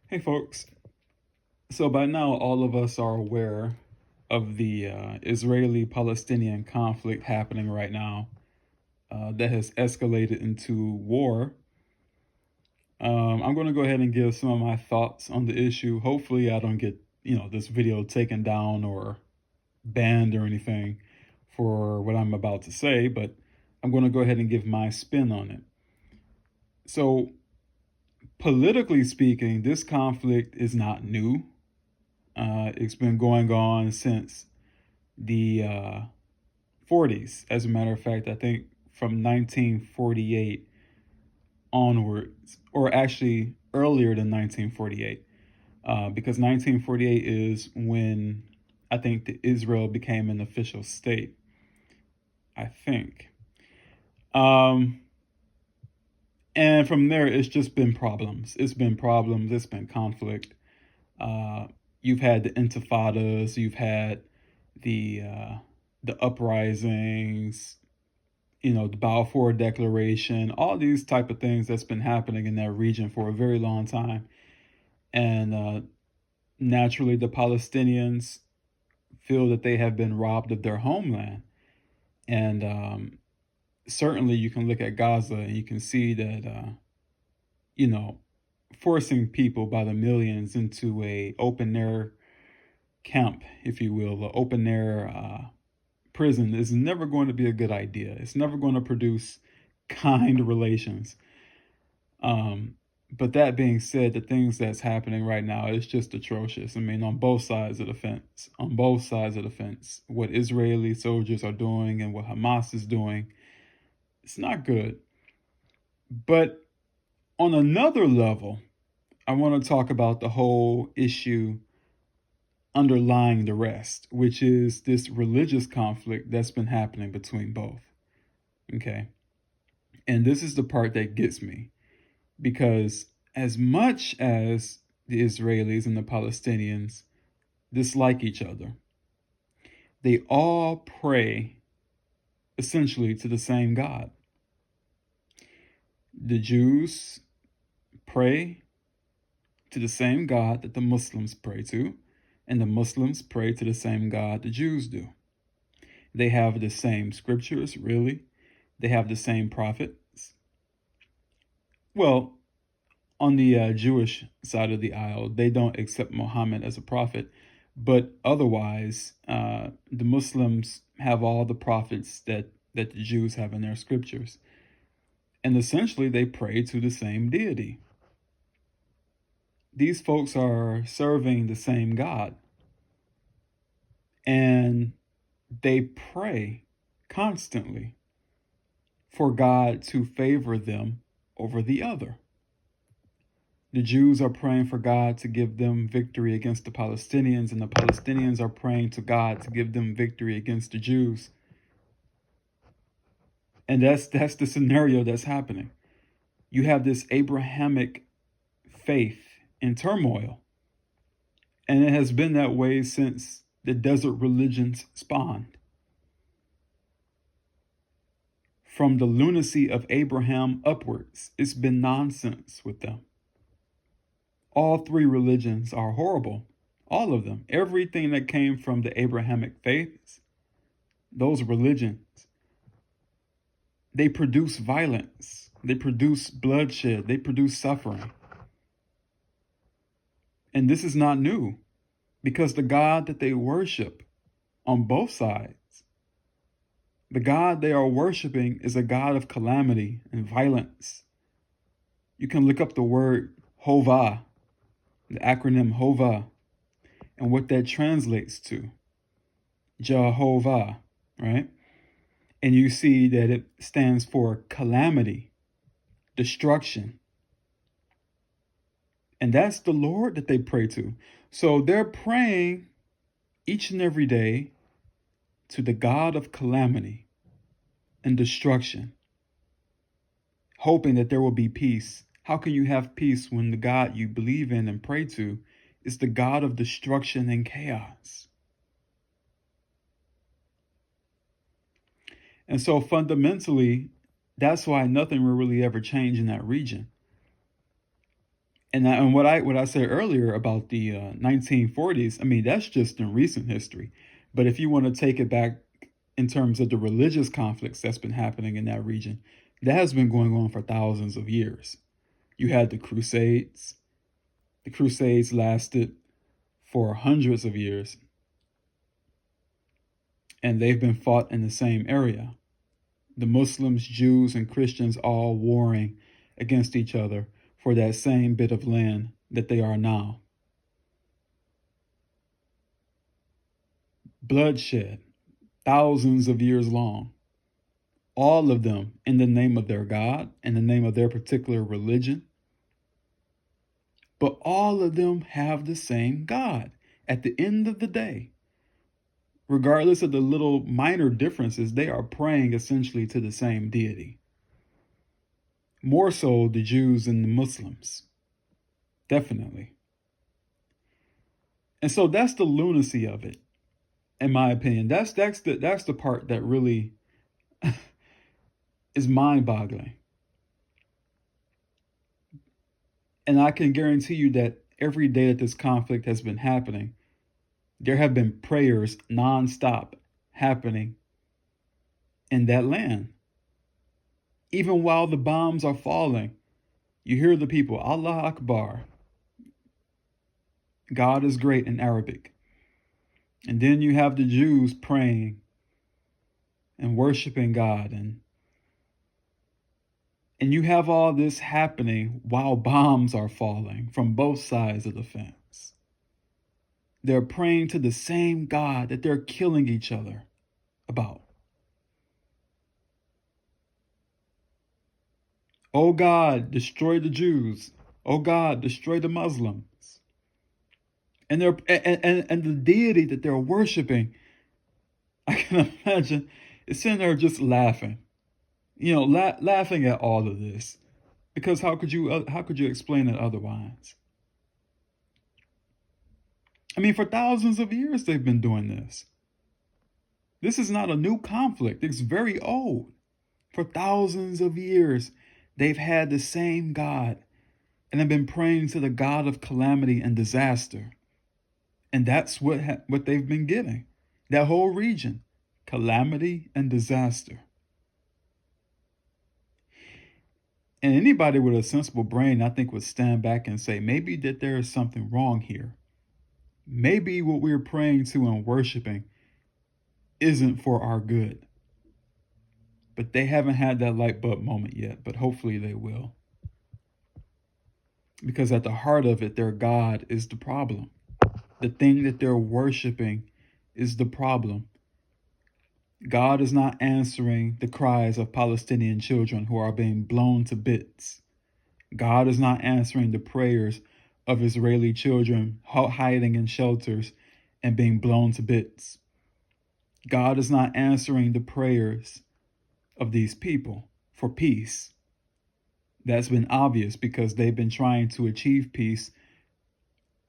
Hey folks, so by now all of us are aware of the Israeli-Palestinian conflict happening right now that has escalated into war. I'm going to go ahead and give some of my thoughts on the issue. Hopefully I don't get, this video taken down or banned or anything for what I'm about to say, but I'm going to go ahead and give my spin on it. So politically speaking, this conflict is not new. It's been going on since the 40s. As a matter of fact, I think from 1948 onwards, or actually earlier than 1948, because 1948 is when I think Israel became an official state. I think. Um, and from there, it's just been problems. It's been problems. It's been conflict. Uh, you've had the intifadas. You've had the uh, the uprisings, the Balfour Declaration, all these type of things that's been happening in that region for a very long time. And naturally, the Palestinians feel that they have been robbed of their homeland. And certainly, you can look at Gaza and you can see that, you know, forcing people by the millions into a open air camp, if you will, an open air prison is never going to be a good idea. It's never going to produce kind relations. Um, but that being said, the things that's happening right now is just atrocious. I mean, on both sides of the fence, what Israeli soldiers are doing and what Hamas is doing, it's not good. But on another level, I want to talk about the whole issue underlying the rest, which is this religious conflict that's been happening between both. Okay. And this is the part that gets me because as much as the Israelis and the Palestinians dislike each other, they all pray essentially to the same God. The Jews pray to the same God that the Muslims pray to, and the Muslims pray to the same God the Jews do. They have the same scriptures, really. They have the same prophets. Well, on the Jewish side of the aisle, they don't accept Muhammad as a prophet, but otherwise, the Muslims have all the prophets that the Jews have in their scriptures. And essentially, they pray to the same deity. These folks are serving the same God. And they pray constantly for God to favor them over the other. The Jews are praying for God to give them victory against the Palestinians, and the Palestinians are praying to God to give them victory against the Jews. And that's the scenario that's happening. You have this Abrahamic faith in turmoil, and it has been that way since the desert religions spawned. From the lunacy of Abraham upwards, it's been nonsense with them. All three religions are horrible. All of them. Everything that came from the Abrahamic faiths, those religions, they produce violence. They produce bloodshed. They produce suffering. And this is not new because the God that they worship on both sides, the God they are worshiping is a God of calamity and violence. You can look up the word Hovah, the acronym Hovah, and what that translates to. Jehovah, right? And you see that it stands for calamity, destruction. And that's the Lord that they pray to. So they're praying each and every day to the God of calamity and destruction, hoping that there will be peace. How can you have peace when the God you believe in and pray to is the God of destruction and chaos? And so fundamentally, that's why nothing will really ever change in that region. And what I said earlier about the 1940s, I mean, that's just in recent history. But if you want to take it back in terms of the religious conflicts that's been happening in that region, that has been going on for thousands of years. You had the Crusades. The Crusades lasted for hundreds of years, and they've been fought in the same area. The Muslims, Jews, and Christians all warring against each other for that same bit of land that they are now. Bloodshed, thousands of years long. All of them in the name of their God, in the name of their particular religion. But all of them have the same God at the end of the day. Regardless of the little minor differences, they are praying essentially to the same deity. More so the Jews and the Muslims. Definitely. And so that's the lunacy of it, in my opinion. That's the part that really is mind-boggling. And I can guarantee you that every day that this conflict has been happening, there have been prayers nonstop happening in that land. Even while the bombs are falling, you hear the people, Allah Akbar. God is great in Arabic. And then you have the Jews praying and worshiping God. And you have all this happening while bombs are falling from both sides of the fence. They're praying to the same God that they're killing each other about. Oh God, destroy the Jews. Oh God, destroy the Muslims. And the deity that they're worshiping, I can imagine, is sitting there just laughing, laughing at all of this, because how could you explain it otherwise? I mean, for thousands of years they've been doing this. This is not a new conflict. It's very old. For thousands of years, they've had the same God and have been praying to the God of calamity and disaster. And that's what they've been getting. That whole region, calamity and disaster. And anybody with a sensible brain, I think, would stand back and say, maybe that there is something wrong here. Maybe what we're praying to and worshiping isn't for our good. But they haven't had that light bulb moment yet, but hopefully they will. Because at the heart of it, their God is the problem. The thing that they're worshiping is the problem. God is not answering the cries of Palestinian children who are being blown to bits. God is not answering the prayers of Israeli children hiding in shelters and being blown to bits. God is not answering the prayers of these people for peace. That's been obvious because they've been trying to achieve peace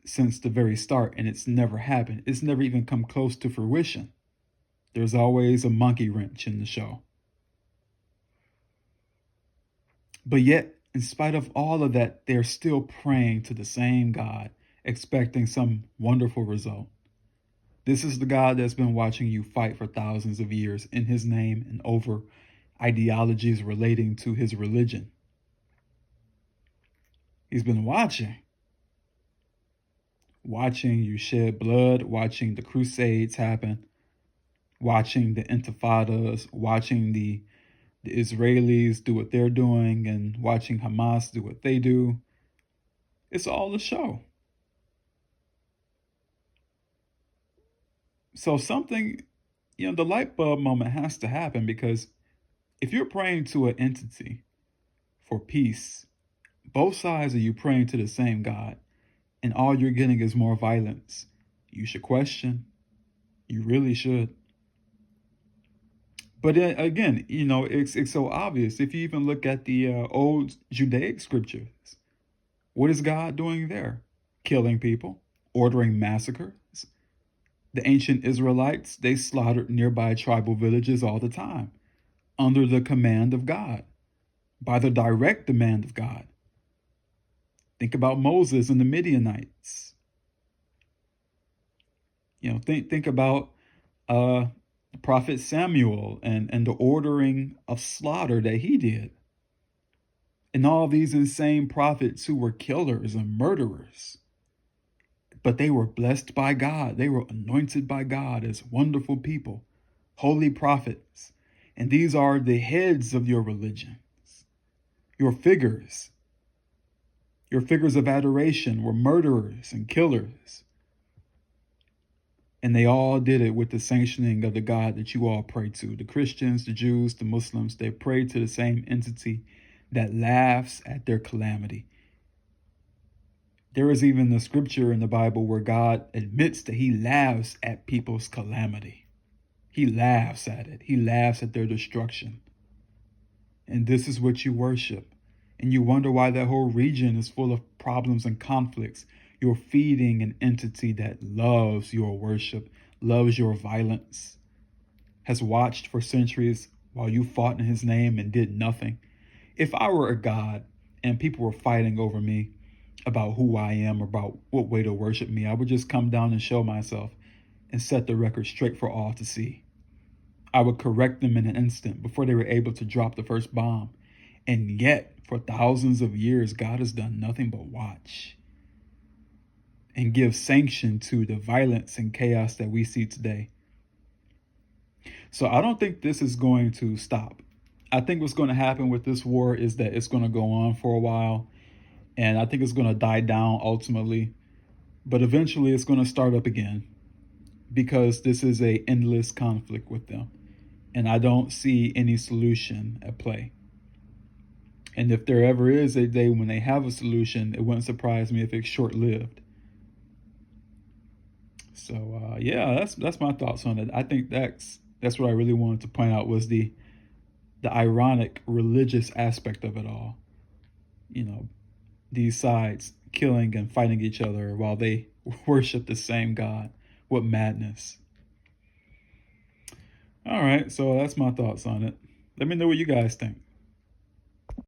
since the very start, and it's never happened. It's never even come close to fruition. There's always a monkey wrench in the show. But yet, in spite of all of that, they're still praying to the same God, expecting some wonderful result. This is the God that's been watching you fight for thousands of years in his name and over ideologies relating to his religion. He's been watching you shed blood, watching the Crusades happen, watching the intifadas, watching the Israelis do what they're doing, and watching Hamas do what they do. It's all a show. So something, the light bulb moment has to happen, because if you're praying to an entity for peace, both sides of you praying to the same God, and all you're getting is more violence, you should question. You really should. But again, it's so obvious. If you even look at the old Judaic scriptures, what is God doing there? Killing people, ordering massacres. The ancient Israelites, they slaughtered nearby tribal villages all the time, under the command of God, by the direct demand of God. Think about Moses and the Midianites. Think about the prophet Samuel and the ordering of slaughter that he did. And all these insane prophets who were killers and murderers. But they were blessed by God. They were anointed by God as wonderful people, holy prophets. And these are the heads of your religions. Your figures of adoration were murderers and killers. And they all did it with the sanctioning of the God that you all pray to. The Christians, the Jews, the Muslims, they pray to the same entity that laughs at their calamity. There is even a scripture in the Bible where God admits that he laughs at people's calamity. He laughs at it. He laughs at their destruction. And this is what you worship. And you wonder why that whole region is full of problems and conflicts. You're feeding an entity that loves your worship, loves your violence, has watched for centuries while you fought in his name and did nothing. If I were a God and people were fighting over me about who I am, about what way to worship me, I would just come down and show myself and set the record straight for all to see. I would correct them in an instant before they were able to drop the first bomb. And yet, for thousands of years, God has done nothing but watch and give sanction to the violence and chaos that we see today. So I don't think this is going to stop. I think what's going to happen with this war is that it's going to go on for a while, and I think it's going to die down ultimately, but eventually it's going to start up again because this is an endless conflict with them, and I don't see any solution at play. And if there ever is a day when they have a solution, it wouldn't surprise me if it's short-lived. So yeah, that's my thoughts on it. I think that's what I really wanted to point out was the ironic religious aspect of it all. These sides killing and fighting each other while they worship the same God. What madness. All right, so that's my thoughts on it. Let me know what you guys think.